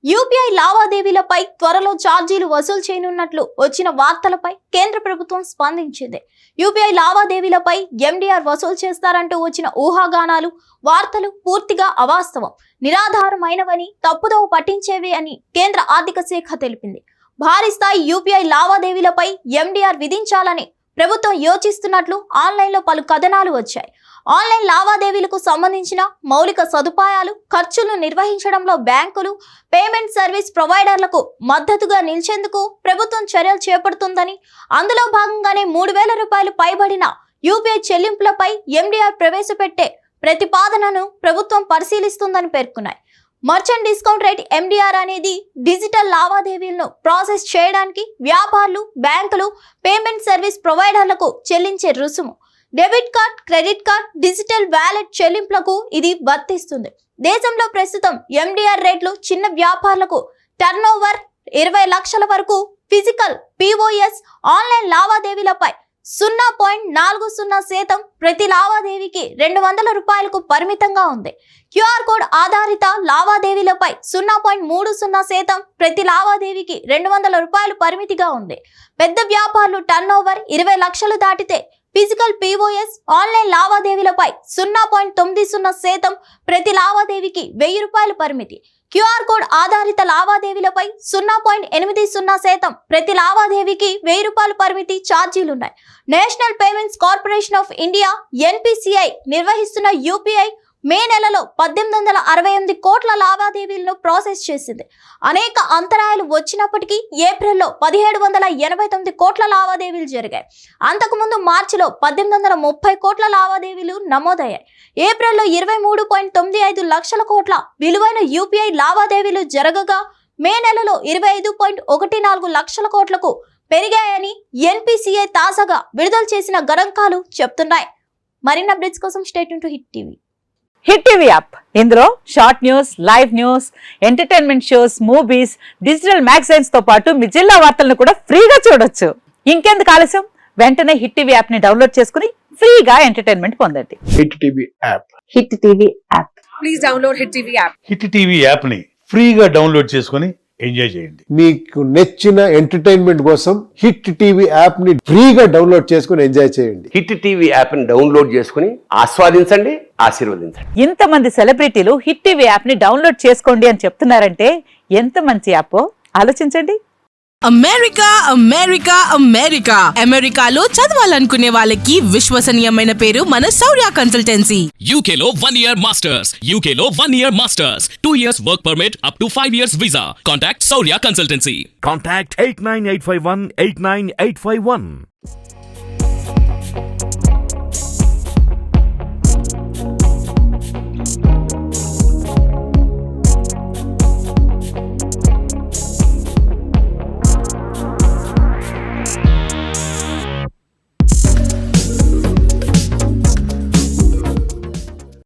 UPI లావాదేవీలపై త్వరలో ఛార్జీలు వసూలు చేయనున్నట్లు వచ్చిన వార్తలపై కేంద్ర ప్రభుత్వం స్పందించింది. యూపీఐ లావాదేవీలపై ఎండీఆర్ వసూలు చేస్తారంటూ వచ్చిన ఊహాగానాలు, వార్తలు పూర్తిగా అవాస్తవం, నిరాధారమైనవని, తప్పుదోవ పట్టించేవి అని కేంద్ర ఆర్థిక శాఖ తెలిపింది. భారీ స్థాయి యూపీఐ లావాదేవీలపై ఎండీఆర్ విధించాలని ప్రభుత్వం యోచిస్తున్నట్లు ఆన్లైన్లో పలు కథనాలు వచ్చాయి. ఆన్లైన్ లావాదేవీలకు సంబంధించిన మౌలిక సదుపాయాలు, ఖర్చులను నిర్వహించడంలో బ్యాంకులు, పేమెంట్ సర్వీస్ ప్రొవైడర్లకు మద్దతుగా నిలిచేందుకు ప్రభుత్వం చర్యలు చేపడుతుందని, అందులో భాగంగానే 3,000 రూపాయలు పైబడిన యూపీఐ చెల్లింపులపై ఎండీఆర్ ప్రవేశపెట్టే ప్రతిపాదనను ప్రభుత్వం పరిశీలిస్తుందని పేర్కొన్నాయి. మర్చెంట్ డిస్కౌంట్ రేట్ ఎండీఆర్ అనేది డిజిటల్ లావాదేవీలను ప్రాసెస్ చేయడానికి వ్యాపారులు, బ్యాంకులు, పేమెంట్ సర్వీస్ ప్రొవైడర్లకు చెల్లించే రుసుము. Debit card, credit card, digital wallet చెల్లింపులకు ఇది వర్తిస్తుంది. దేశంలో ప్రస్తుతం ఎండీఆర్ రేట్లు చిన్న వ్యాపారులకు టర్నోవర్ 20 లక్షల వరకు, ఫిజికల్ పిఓఎస్ ఆన్లైన్ లావాదేవీలపై 0.40% ప్రతి లావాదేవీకి 200 రూపాయలకు పరిమితంగా ఉంది. క్యూఆర్ కోడ్ ఆధారిత లావాదేవీలపై 0.30% ప్రతి లావాదేవీకి 200 రూపాయలు పరిమితిగా ఉంది. పెద్ద వ్యాపారులు టర్నోవర్ 20 లక్షలు దాటితే ఫిజికల్ పిఓఎస్ ఆన్లైన్ లావాదేవీలపై 0.90% ప్రతి లావాదేవీకి 1000 రూపాయల పరిమితి. క్యూఆర్ కోడ్ ఆధారిత లావాదేవీలపై 0.80% ప్రతి లావాదేవీకి 1000 రూపాయల పరిమితి ఛార్జీలున్నాయి. National payments corporation of India NPCI నిర్వహిస్తున్న యూపీఐ మే నెలలో 1868 కోట్ల లావాదేవీలను ప్రాసెస్ చేసింది. అనేక అంతరాయాలు వచ్చినప్పటికీ ఏప్రిల్లో 1789 కోట్ల లావాదేవీలు జరిగాయి. అంతకుముందు మార్చిలో 1830 కోట్ల లావాదేవీలు నమోదయ్యాయి. ఏప్రిల్లో 23.95 లక్షల కోట్ల విలువైన యూపీఐ లావాదేవీలు జరగగా మే నెలలో 25.14 లక్షల కోట్లకు పెరిగాయని NPCI తాజాగా విడుదల చేసిన గణాంకాలు చెప్తున్నాయి. మరిన్ని అప్డేట్స్ కోసం stay tune to hit TV. Hit TV app, ఇందులో short news, live news, entertainment shows, movies, digital magazines తో పాటు మీ జిల్లా వార్తలను కూడా ఫ్రీగా చూడొచ్చు. ఇంకెందుకు ఆలస్యం, వెంటనే హిట్ టీవీ యాప్ ని డౌన్లోడ్ చేసుకుని ఫ్రీగా ఎంటర్టైన్మెంట్ పొందండి. Hit TV app. Hit TV app. Please download hit TV app. Hit TV app ని ఫ్రీగా డౌన్లోడ్ చేసుకుని ఎంజాయ్ చేయండి. మీకు నచ్చిన ఎంటర్టైన్మెంట్ కోసం హిట్ టీవీ యాప్ ని ఫ్రీగా డౌన్లోడ్ చేసుకుని ఎంజాయ్ చేయండి. హిట్ టీవీ యాప్ ని డౌన్లోడ్ చేసుకుని ఆస్వాదించండి, ఆశీర్వదించండి. ఇంతమంది సెలబ్రిటీలు హిట్ టీవీ యాప్ ని డౌన్లోడ్ చేసుకోండి అని చెప్తున్నారంటే ఎంత మంచి యాప్ ఆలోచించండి. అమెరికా అమెరికా అమెరికా అమెరికాలో చదవాలనుకునే వాళ్ళకి విశ్వసనీయమైన పేరు మన శౌర్య కన్సల్టెన్సీ. UK లో 1 year masters, UK లో 1 year masters, 2 years work permit up to 5 years visa. Contact Saurya Consultancy. Contact 89851 89851.